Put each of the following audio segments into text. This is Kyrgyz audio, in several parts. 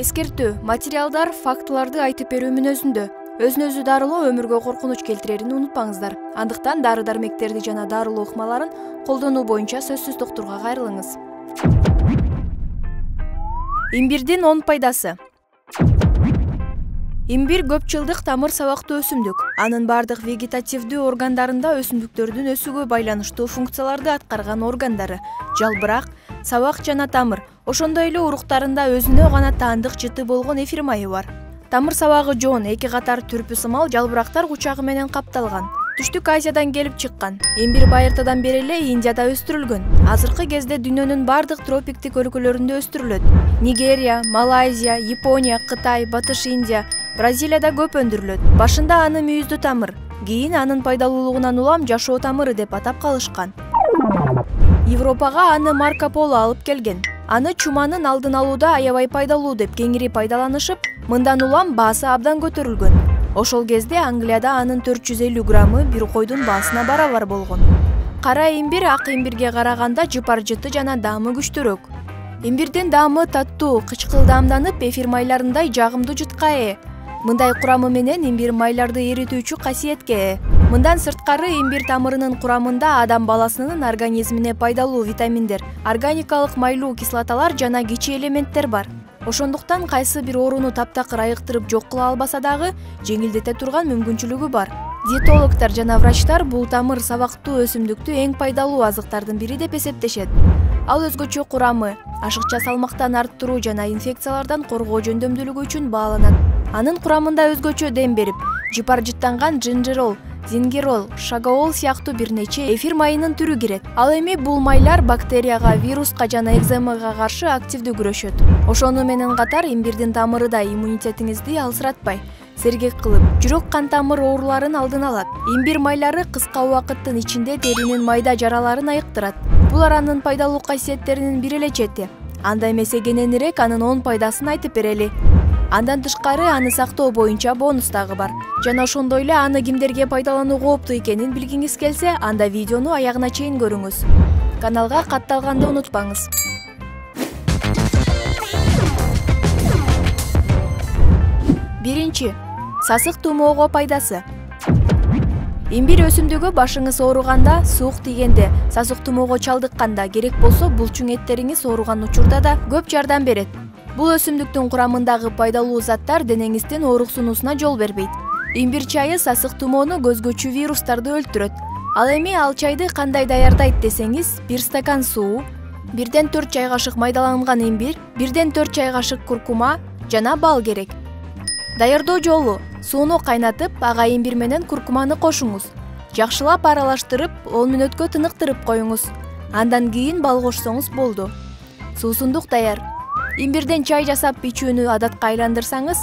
Эскертүү: материалдар фактыларды айтып берүү мүнөзүндө. Өзүн өзү дарылоо өмүргө коркунуч келтирерин унутпаңыздар. Андыктан дары-дармектерди жана дарылоо ыкмаларын колдонуу боюнча сөзсүз доктурга кайрылыңыз. Имбирдин 10 пайдасы. Имбир көп жылдык тамыр сабактуу өсүмдүк. Анын бардык вегетативдүү органдарында өсүмдүктөрдүн өсүүгө байланыштуу функцияларды аткарган органдары: жалбырак, сабак жана тамыр. Ошондой эле уруктарында өзүнө гана таандык жыты болгон эфир майы бар. Тамыр сабагы жоон, эки катар түрпү сымал жалбырактар кучагы менен капталган. Түштүк Азиядан келип чыккан. Имбир байыртадан бери эле Индияда өстүрүлгөн. Азыркы кезде дүйнөнүн бардык тропиктик өлкөлөрүндө өстүрүлөт. Нигерия, Малайзия, Япония, Кытай, Батыш Индия, Бразилияда көп өндүрүлөт. Башында аны мүйүздүү тамыр, кийин анын пайдалуулугунан улам жашоо тамыры деп атап калышкан. Европага аны Марко Поло алып келген. Аны чуманын алдын алууда аябай пайдалуу деп кеңири пайдаланышып, мындан улам баасы абдан көтөрүлгөн. Ошол кезде Англияда анын 450 граммы бир койдун баасына барабар болгон. Кара имбир ак имбирге караганда жыпар жыты жана даамы күчтүүрөөк. Имбирдин даамы таттуу, кычкылдаамданып, эфир майларындай жагымдуу жытка ээ. Мындай курамы менен имбир майларды эритүүчү касиетке ээ. Мындан сырткары имбир тамырынын курамында адам баласынын организмине пайдалуу витаминдер, органикалык майлуу кислоталар жана кичи элементтер бар. Ошондуктан кайсы бир ооруну таптакыр айыктырып жок кыла албаса дагы жеңилдете турган мүмкүнчүлүгү бар. Диетологдор жана врачтар бул тамыр сабактуу өсүмдүктү эң пайдалуу азыктардын бири деп эсептешет. Ал өзгөчө курамы, ашыкча салмактан арттыруу жана инфекциялардан коргоо жөндөмдүүлүгү үчүн бааланат. Анын курамында өзгөчө дем берип, жыпар жыттанган жинжерол, зингерол, шагаол сыяктуу бир нече эфир майынын түрү кирет. Ал эми бул майлар бактерияга, вируска жана экземага каршы активдүү күрөшөт. Ошону менен катар имбирдин тамыры да иммунитетиңизди алсыратпай, сергек кылып, жүрөк кан тамыр ооруларын алдын алат. Имбир майлары кыска убакыттын ичинде теринин майда жараларын айыктырат. Бул аранын пайдалуу касиеттеринин бир эле чети. Анда эмесе кененирээк анын 10 пайдасын айтып берели. Андан тышкары аны сактоо боюнча бонус дагы бар. Жана ошондой эле аны кимдерге пайдалануу кооптуу экенин билгиңиз келсе, анда видеону аягына чейин көрүңүз. Каналга катталганды унутпаңыз. Биринчи, сасык тумоого пайдасы. Имбир өсүмдүгү башыңыз ооруганда, суук тийгенде, сасык тумоого чалдыкканда, керек болсо булчуң эттериңиз ооруган учурда да көп жардам берет. Бул өсүмдүктүн курамындагы пайдалуу заттар денеңиздин ооруксунуусуна жол бербейт. Имбир чайы сасык тумоону көзгөчү вирустарды өлтүрөт. Ал эми ал чайды кандай даярдайт десеңиз, 1 стакан суу, 1-4 чай кашык майдаланган имбир, 1-4 чай кашык куркума жана бал керек. Даярдоо жолу: сууну кайнатып, ага имбир менен куркуманы кошуңуз. Жакшылап аралаштырып, 10 мүнөткө тыныктырып коюңуз. Андан кийин бал кошсоңуз болду. Суусундук даяр. Имбирден чай жасап ичүүнү адатка айландырсаңыз,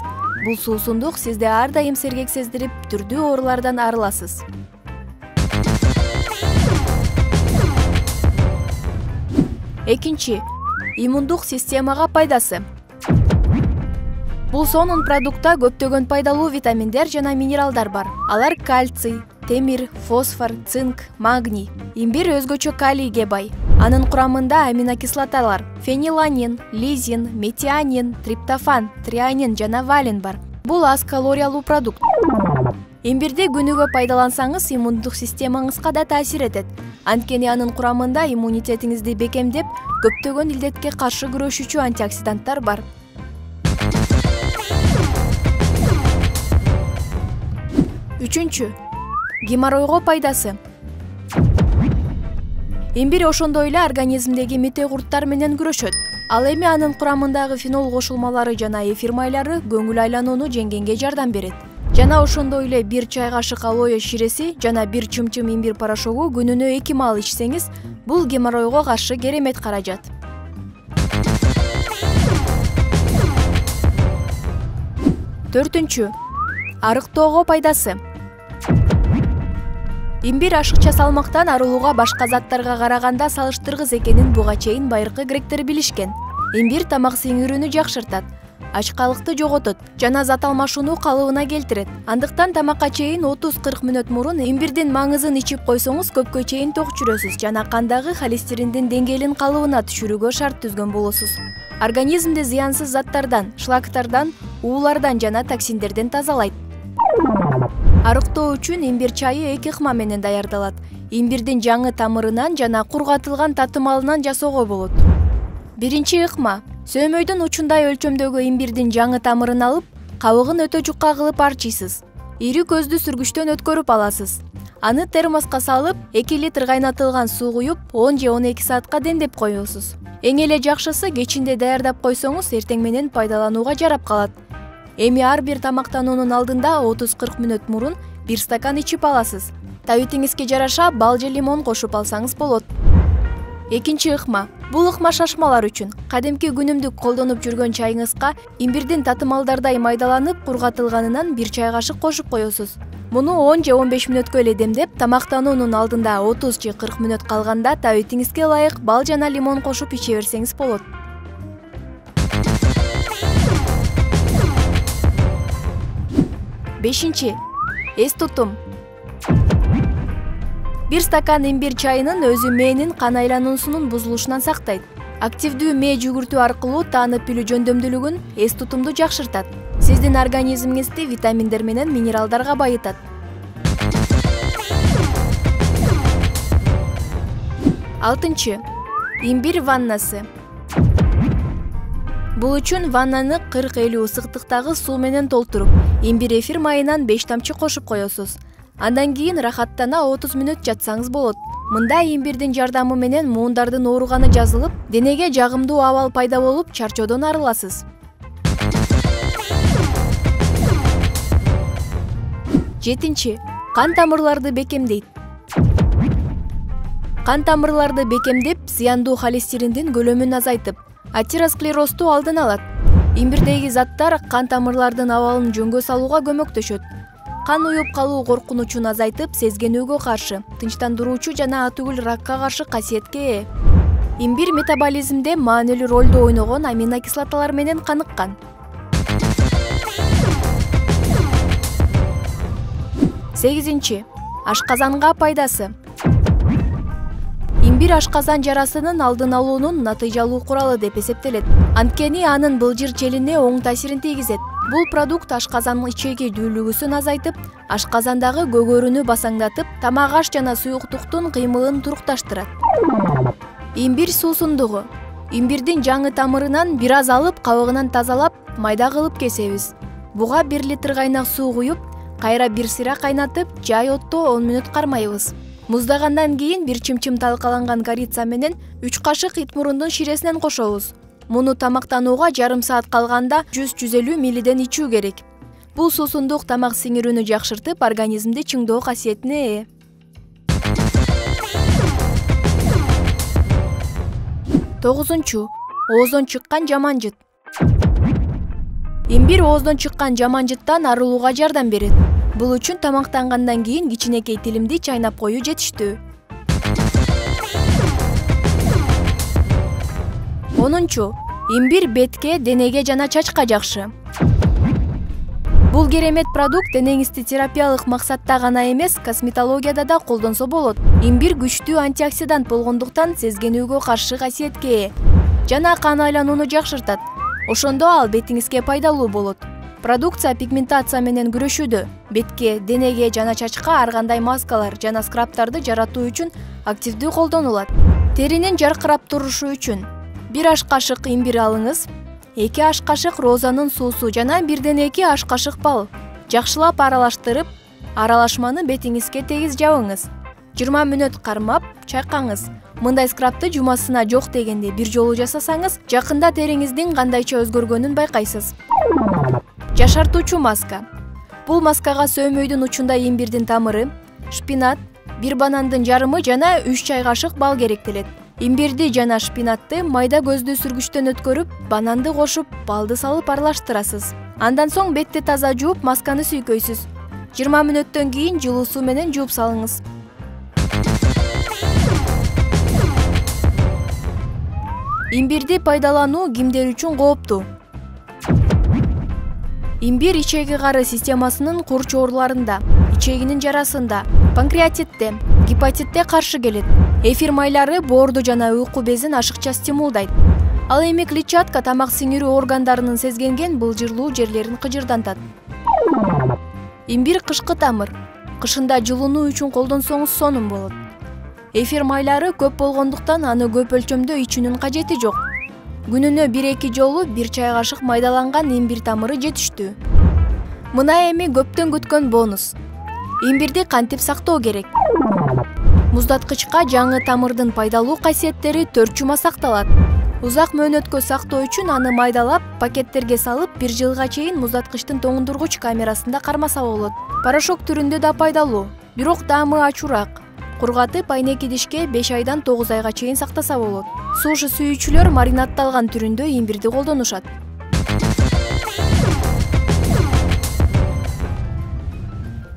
бул суусундук сизди ар дайым сергек сездирип, түрдүү оорулардан арыласыз. Экинчи, иммундук системага пайдасы. Бул сонун продуктта көптөгөн пайдалуу витаминдер жана минералдар бар. Алар кальций, темир, фосфор, цинк, магний. Имбир өзгөчө калийге бай. Анын курамында аминокислоталар: фениланин, лизин, метионин, триптофан, трианин жана валин бар. Бул аз калориялуу продукт. Имбирди күнүгө пайдалансаңыз, иммундук системаңызга да таасир этет. Анткени анын курамында иммунитетиңизди бекемдеп, көптөгөн илдетке каршы күрөшүүчү антиоксиданттар бар. Үчүнчү, геморройго пайдасы. Имбир ошондой эле организмдеги мете курттар менен күрөшөт. Ал эми анын курамындагы фенол кошулмалары жана эфир майлары көңүл айланууну жеңгенге жардам берет. Жана ошондой эле 1 чай кашык алоэ ширеси жана 1 чымчым имбир порошогу күнүнө 2 маал ичсеңиз, бул геморройго каршы керемет каражат. Төртүнчү, арыктоого пайдасы. Имбир ашыкча салмактан арылууга башка заттарга караганда салыштыргыс экенин буга чейин байыркы гректер билишкен. Имбир тамак сиңирүүнү жакшыртат, ачкалыкты жоготот жана зат алмашууну калыбына келтирет. Андыктан тамакка чейин 30-40 мүнөт мурун имбирдин маңызын ичип койсоңуз көпкө чейин ток жүрөсүз жана кандагы холестериндин деңгээлин калыбына түшүрүүгө шарт түзгөн болосуз. Организмди зыянсыз заттардан, шлактардан, уулардан жана токсиндерден тазалайт. Арыктоо үчүн имбир чайы 2 ыкма менен даярдалат. Имбирдин жаңы тамырынан жана кургатылган татымалынан жасоого болот. 1 ыкма. Сөөмөйдүн учундай өлчөмдөгү имбирдин жаңы тамырын алып, кабыгын өтө жукка кылып арчыйсыз. Ири көздү сүргүчтөн өткөрүп аласыз. Аны термоска салып, 2 литр кайнатылган суу куюп, 10 же 12 саатка дендеп коесуз. Эң эле жакшысы кечинде даярдап койсоңуз, эртең менен пайдаланууга жарап калат. Эми ар бир тамактануунун алдында 30-40 мүнөт мурун 1 стакан ичип аласыз. Табитиңизге жараша бал же лимон кошуп алсаңыз болот. 2 ыкма. Бул ыкма шашмалар үчүн. Кадимки күнүмдүк колдонуп жүргөн чайыңызга имбирдин татымалдардай майдаланып кургатылганынан 1 чай кашык кошуп коесуз. Муну 10 же 15 мүнөткө эле демдеп, тамактануунун алдында 30 же 40 мүнөт калганда табитиңизге ылайык бал жана лимон кошуп иче берсеңиз болот. 5. Эс тутум. 1 стакан имбир чайынын өзү мээнин кан айлануусунун бузулушунан сактайт. Активдүү мээ жүгүртүү аркылуу таанып билүү жөндөмдүүлүгүн, эс тутумду жакшыртат. Сиздин организмиңизди витаминдер менен минералдарга байытат. 6. Имбир ваннасы. Бул үчүн ваннаны 40-50 ысыктыктагы суу менен толтуруп, имбир эфир майынан 5 тамчы кошуп коесуз. Андан кийин рахаттана 30 мүнөт жатсаңыз болот. Мында имбирдин жардамы менен муундардын ооруганы жазылып, денеге жагымдуу абал пайда болуп, чарчоодон арыласыз. 7. Кан тамырларды бекемдейт. Кан тамырларды бекемдеп, зыяндуу холестериндин көлөмүн азайтып, атеросклерозду алдын алат. Имбирдеги заттар кан тамырлардын абалын жөнгө салууга көмөктөшөт. Кан уюп калуу коркунучун азайтып, сезгенүүгө каршы, тынчтандыруучу жана атүгүл ракка каршы касиетке ээ. Имбир метаболизмде маанилүү ролду ойногон аминокислоталар менен каныккан. 8. Ашказанга пайдасы. Имбир ашказан жарасынын алдын алуунун натыйжалуу куралы деп эсептелет. Анткени анын былжыр челине оң таасирин тийгизет. Бул продукт ашказан ичеги дүүлүгүсүн азайтып, ашказандагы көгөрүүнү басаңдатып, тамак аш жана суюктуктун кыймылын турукташтырат. Имбир суусундугу. Имбирдин жаңы тамырынан бир аз алып, кабыгынан тазалап, майда кылып кесебиз. Буга 1 литр кайнак суу куюп, кайра 1 сыра кайнатып, жай отто 10 мүнөт кармайбыз. Муздагандан кийин 1 чымчым талкаланган корица менен 3 кашык ит мурундун ширеснен кошобуз. Муну тамактанууга жарым саат калганда 100-150 миллиден ичүү керек. Бул суусундук тамак сиңирүүнү жакшыртып, организмди чыңдоо касиетине ээ. 9. Ооздон чыккан жаман жыт. Имбир ооздон чыккан жаман жыттан арылууга жардам берет. Бул үчүн тамактангандан кийин кичинекей тилимди чайнап коюу жетиштүү. 10. Имбир бетке, денеге жана чачка жакшы. Бул керемет продукт денеңизди терапиялык максатта гана эмес, косметологияда да колдонсо болот. Имбир күчтүү антиоксидант болгондуктан сезгенүүгө каршы касиетке ээ жана кан айланууну жакшыртат. Ошондо ал бетиңизге пайдалуу болот. Продукция пигментация менен күрөшүүдө. Бетке, денеге жана чачка ар кандай маскалар жана скрабтарды жаратуу үчүн активдүү колдонулат. Теринин жаркырап турушу үчүн 1 аш кашык имбир алыңыз, 2 аш кашык розанын суусу жана 1-2 аш кашык бал. Жакшылап аралаштырып, аралашманы бетиңизге тегиз жабыңыз. 20 мүнөт кармап, чайкаңыз. Мындай скрабты жумасына жок дегенде бир жолу жасасаңыз, жакында териңиздин кандайча өзгөргөнүн байкайсыз. Жашартуучу маска. Бул маскага сөөмөйдүн учунда имбирдин тамыры, шпинат, 1 банандын жарымы жана 3 чай кашык бал керектелет. Имбирди жана шпинатты майда көздү сүргүчтөн өткөрүп, бананды кошуп, балды салып аралаштырасыз. Андан соң бетти таза жууп, масканы сүйкөйсүз. 20 мүнөттөн кийин жылуу суу менен жууп салыңыз. Имбирди пайдалануу кимдер үчүн кооптуу? Имбир ичеги кары системасынын курч ооруларында, ичегинин жарасында, панкреатитте, гепатитте каршы келет. Эфир майлары боорду жана уйку безин ашыкча стимулдайт. Ал эми клетчатка тамак сиңирүү органдарынын сезгенген былжырлуу жерлерин кыжырдантат. Имбир кышкы тамыр. Кышында жылынуу үчүн колдонсоңуз сонун болот. Эфир майлары көп болгондуктан аны көп өлчөмдө ичүүнүн кажети жок. Күнүнө 1-2 жолу 1 чай кашык майдаланган имбир тамыры жетиштүү. Мына эми көптөн күткөн бонус. Имбирди кантип сактоо керек? Муздаткычка жаңы тамырдын пайдалуу касиеттери 4 жума сакталат. Узак мөөнөткө сактоо үчүн аны майдалап, пакеттерге салып 1 жылга чейин муздаткычтын тоңдургуч камерасында кармаса болот. Порошок түрүндө да пайдалуу, бирок даамы ачуураак. Кургатып айнек идишке 5 айдан 9 айга чейин сактаса болот. Суши сүйүүчүлөр маринадталган түрүндө имбирди колдонушат.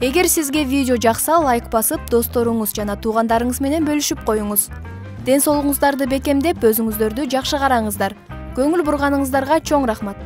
Эгер сизге видео жакса, лайк басып, досторуңуз жана туугандарыңыз менен бөлүшүп коюңуз. Ден соолугуңуздарды бекемдеп, өзүңүздөрдү жакшы караңыздар. Көңүл бурганыңыздарга чоң рахмат.